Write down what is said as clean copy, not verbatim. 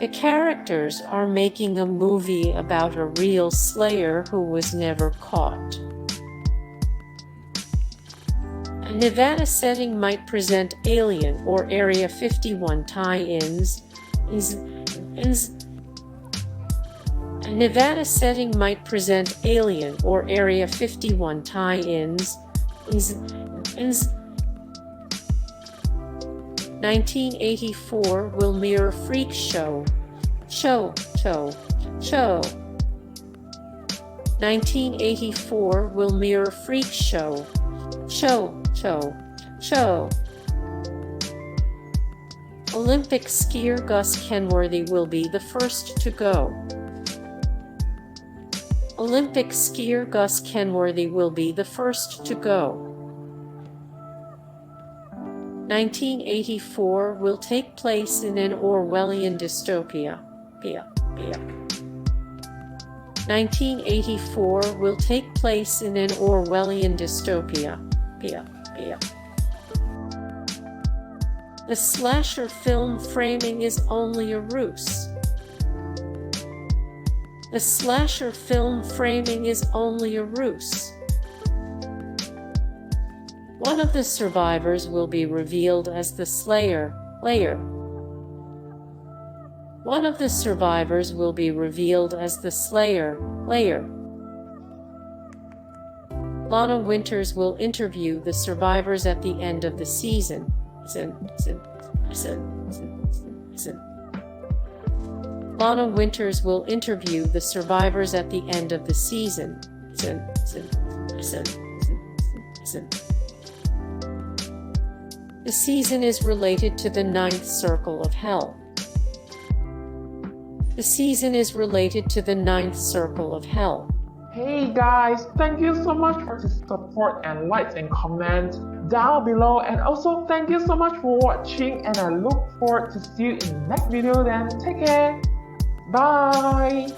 The characters are making a movie about a real slayer who was never caught. A Nevada setting might present Alien or Area 51 tie-ins. A Nevada setting might present Alien or Area 51 tie-ins. 1984 will mirror Freak Show. 1984 will mirror Freak Show. Olympic skier Gus Kenworthy will be the first to go. Olympic skier Gus Kenworthy will be the first to go. 1984 will take place in an Orwellian dystopia. 1984 will take place in an Orwellian dystopia. The slasher film framing is only a ruse. The slasher film framing is only a ruse. One of the survivors will be revealed as the slayer. One of the survivors will be revealed as the slayer. Lana Winters will interview the survivors at the end of the season. Lana Winters will interview the survivors at the end of the season. The season is related to the ninth circle of hell. The season is related to the ninth circle of hell. Hey guys, thank you so much for the support and likes and comments down below, and also thank you so much for watching, and I look forward to see you in the next video. Then take care. Bye.